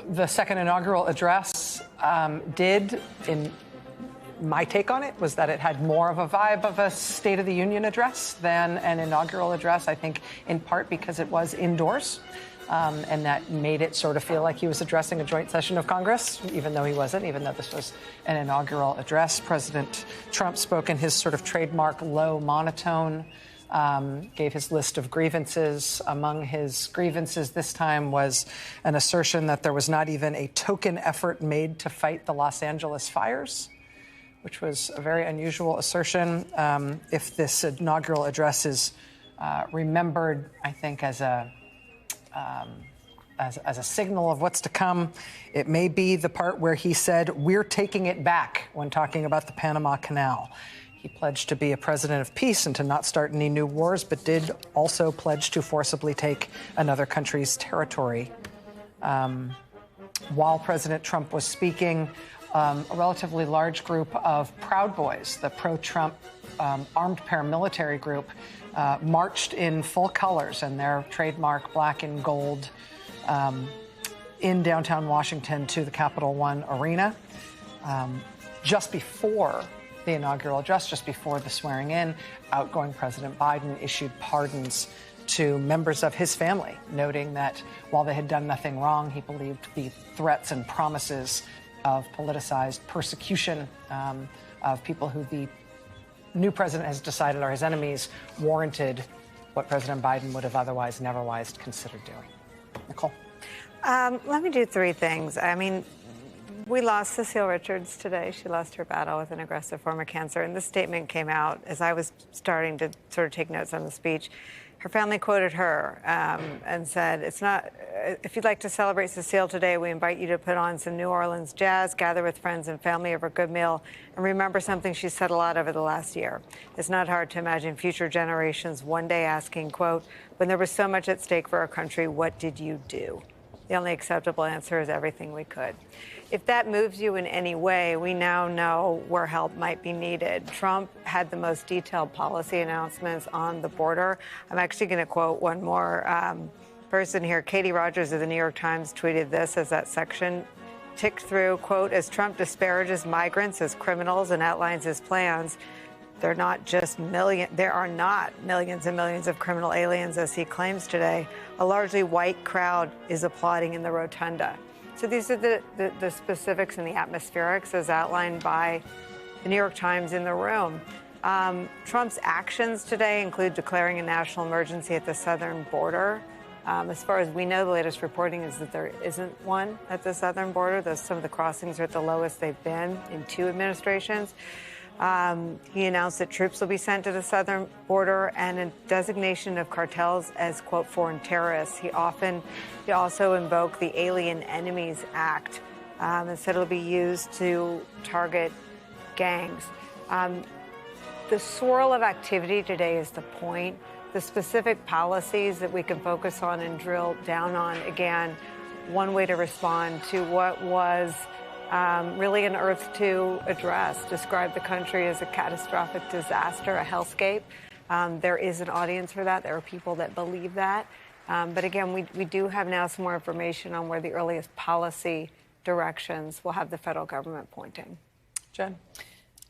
The second inaugural address did, in my take on it, was that it had more of a vibe of a State of the Union address than an inaugural address, I think in part because it was indoors. And that made it sort of feel like he was addressing a joint session of Congress, even though he wasn't, even though this was an inaugural address. President Trump spoke in his sort of trademark low monotone, gave his list of grievances. Among his grievances this time was an assertion that there was not even a token effort made to fight the Los Angeles fires, which was a very unusual assertion. If this inaugural address is remembered, I think, as a signal of what's to come, it may be the part where he said, "We're taking it back," when talking about the Panama Canal. He pledged to be a president of peace and to not start any new wars, but did also pledge to forcibly take another country's territory. While President Trump was speaking, a relatively large group of Proud Boys, the pro-Trump armed paramilitary group, marched in full colors and their trademark black and gold in downtown Washington to the Capital One Arena. Just before the inaugural address, just before the swearing in, outgoing President Biden issued pardons to members of his family, noting that while they had done nothing wrong, he believed the threats and promises of politicized persecution of people who the new president has decided are his enemies warranted what President Biden would have otherwise never considered doing. Nicole? Let me do three things. I mean, we lost Cecile Richards today. She lost her battle with an aggressive form of cancer. And this statement came out as I was starting to sort of take notes on the speech. Her family quoted her and said, if you'd like to celebrate Cecile today, we invite you to put on some New Orleans jazz, gather with friends and family over a good meal, and remember something she said a lot over the last year. It's not hard to imagine future generations one day asking, quote, when there was so much at stake for our country, what did you do? The only acceptable answer is everything we could. If that moves you in any way, we now know where help might be needed. Trump had the most detailed policy announcements on the border. I'm actually going to quote one more person here. Katie Rogers of the New York Times tweeted this as that section ticked through, quote, as Trump disparages migrants as criminals and outlines his plans, there are not millions and millions of criminal aliens, as he claims today. A largely white crowd is applauding in the rotunda. So these are the specifics and the atmospherics as outlined by the New York Times in the room. Trump's actions today include declaring a national emergency at the southern border. As far as we know, the latest reporting is that there isn't one at the southern border. Some of the crossings are at the lowest they've been in 2 administrations. He announced that troops will be sent to the southern border and a designation of cartels as, quote, foreign terrorists. He also invoked the Alien Enemies Act and said it'll be used to target gangs. The swirl of activity today is the point. The specific policies that we can focus on and drill down on, again, one way to respond to what was really an Earth 2 address, described the country as a catastrophic disaster, a hellscape. There is an audience for that. There are people that believe that. But again, we do have now some more information on where the earliest policy directions will have the federal government pointing. Jen?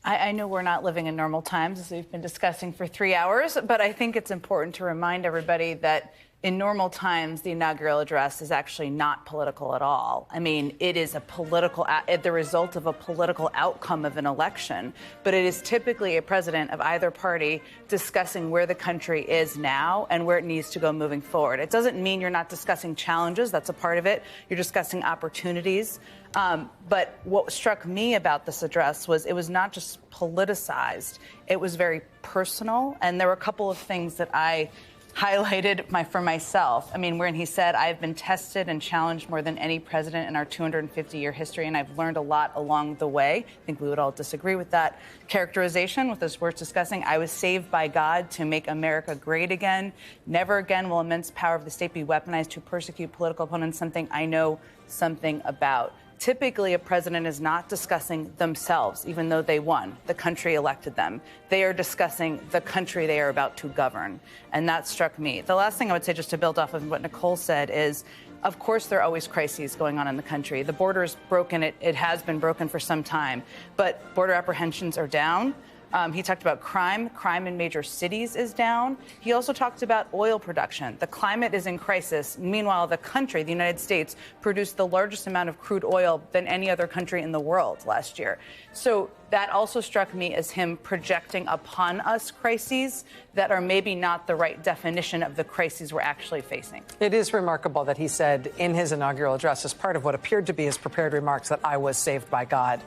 I know we're not living in normal times, as we've been discussing for 3 hours, but I think it's important to remind everybody that in normal times, the inaugural address is actually not political at all. I mean, it is the result of a political outcome of an election, but it is typically a president of either party discussing where the country is now and where it needs to go moving forward. It doesn't mean you're not discussing challenges. That's a part of it. You're discussing opportunities. But what struck me about this address was it was not just politicized. It was very personal. And there were a couple of things that I highlighted for myself. I mean, when he said, I've been tested and challenged more than any president in our 250-year history, and I've learned a lot along the way. I think we would all disagree with that characterization with this we're discussing. I was saved by God to make America great again. Never again will immense power of the state be weaponized to persecute political opponents, something I know something about. Typically, a president is not discussing themselves, even though they won. The country elected them. They are discussing the country they are about to govern. And that struck me. The last thing I would say, just to build off of what Nicole said, is Of course, there are always crises going on in the country. The border is broken. It has been broken for some time. But border apprehensions are down. He talked about crime. Crime in major cities is down. He also talked about oil production. The climate is in crisis. Meanwhile, the country, the United States, produced the largest amount of crude oil than any other country in the world last year. So that also struck me as him projecting upon us crises that are maybe not the right definition of the crises we're actually facing. It is remarkable that he said in his inaugural address, as part of what appeared to be his prepared remarks, that I was saved by God,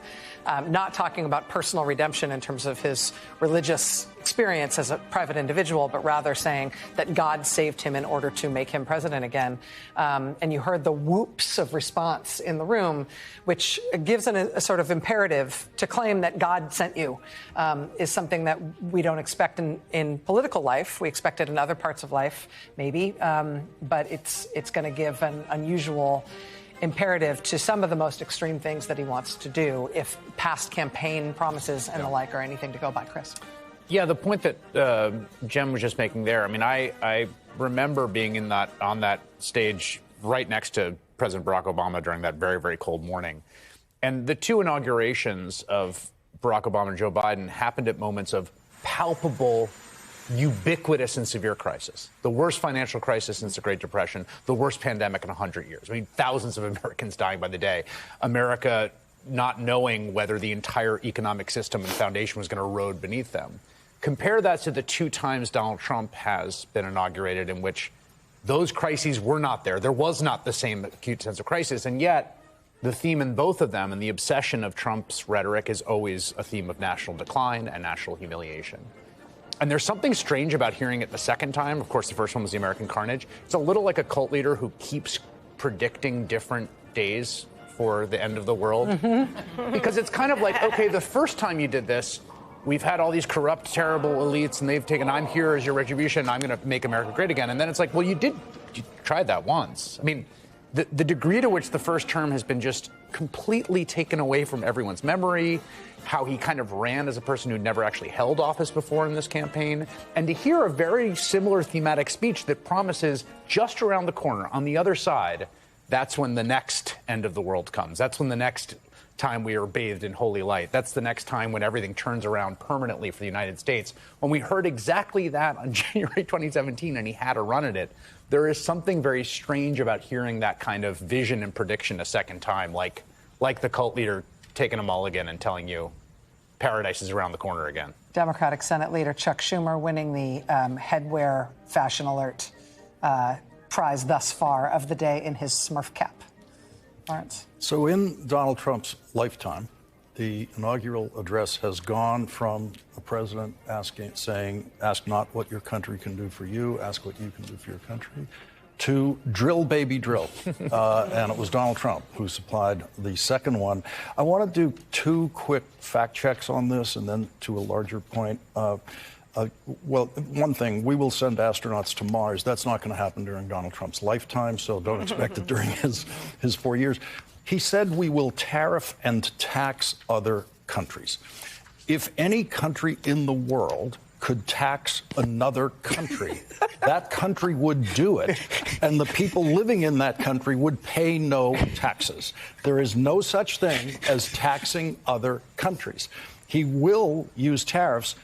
not talking about personal redemption in terms of his religious experience as a private individual, but rather saying that God saved him in order to make him president again. And you heard the whoops of response in the room, which gives a sort of imperative to claim that God sent you, is something that we don't expect in political life. We expect it in other parts of life, maybe, but it's going to give an unusual imperative to some of the most extreme things that he wants to do if past campaign promises and the like are anything to go by. Chris. Yeah, the point that Jem was just making there. I mean, I remember being on that stage right next to President Barack Obama during that very, very cold morning. And the two inaugurations of Barack Obama and Joe Biden happened at moments of palpable, ubiquitous and severe crisis. The worst financial crisis since the Great Depression, the worst pandemic in 100 years. I mean, thousands of Americans dying by the day. America not knowing whether the entire economic system and foundation was going to erode beneath them. Compare that to the two times Donald Trump has been inaugurated in which those crises were not there. There was not the same acute sense of crisis. And yet the theme in both of them and the obsession of Trump's rhetoric is always a theme of national decline and national humiliation. And there's something strange about hearing it the second time. Of course, the first one was the American carnage. It's a little like a cult leader who keeps predicting different days for the end of the world. Mm-hmm. Because it's kind of like, okay, the first time you did this, we've had all these corrupt, terrible elites, and they've taken, I'm here as your retribution, I'm going to make America great again. And then it's like, well, you tried that once. I mean, the degree to which the first term has been just completely taken away from everyone's memory, how he kind of ran as a person who never actually held office before in this campaign, and to hear a very similar thematic speech that promises just around the corner, on the other side, that's when the next end of the world comes. That's when the next time we are bathed in holy light. That's the next time when everything turns around permanently for the United States. When we heard exactly that on January 2017 and he had a run at it, there is something very strange about hearing that kind of vision and prediction a second time, like the cult leader taking a mulligan and telling you paradise is around the corner again. Democratic Senate Leader Chuck Schumer winning the Headwear Fashion Alert prize thus far of the day in his Smurf cap. Lawrence. So in Donald Trump's lifetime, the inaugural address has gone from a president saying, ask not what your country can do for you, ask what you can do for your country, to drill, baby, drill. And it was Donald Trump who supplied the second one. I want to do two quick fact checks on this and then to a larger point. Well, one thing, we will send astronauts to Mars. That's not going to happen during Donald Trump's lifetime, so don't expect it during his 4 years. He said we will tariff and tax other countries. If any country in the world could tax another country, that country would do it, and the people living in that country would pay no taxes. There is no such thing as taxing other countries. He will use tariffs,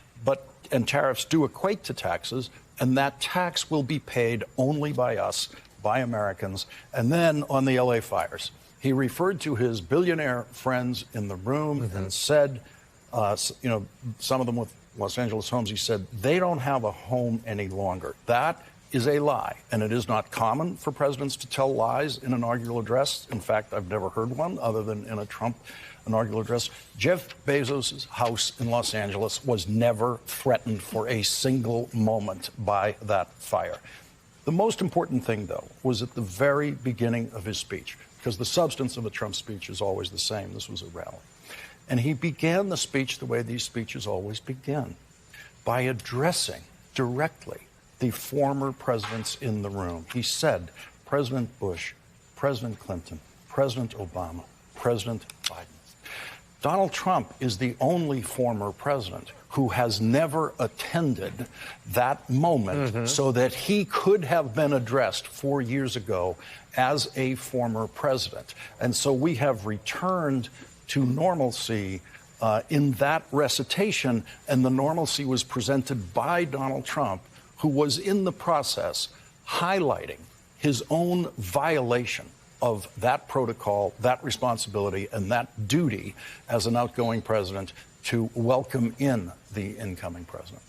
and tariffs do equate to taxes, and that tax will be paid only by us, by Americans. And then on the LA fires, he referred to his billionaire friends in the room and said, some of them with Los Angeles homes, he said, they don't have a home any longer. That is a lie, and it is not common for presidents to tell lies in an inaugural address. In fact, I've never heard one other than in a Trump inaugural address. Jeff Bezos' house in Los Angeles was never threatened for a single moment by that fire. The most important thing, though, was at the very beginning of his speech, because the substance of a Trump speech is always the same. This was a rally. And he began the speech the way these speeches always begin, by addressing directly the former presidents in the room. He said, President Bush, President Clinton, President Obama, President Biden. Donald Trump is the only former president who has never attended that moment so that he could have been addressed 4 years ago as a former president. And so we have returned to normalcy in that recitation, and the normalcy was presented by Donald Trump, who was in the process highlighting his own violation of that protocol, that responsibility, and that duty as an outgoing president to welcome in the incoming president.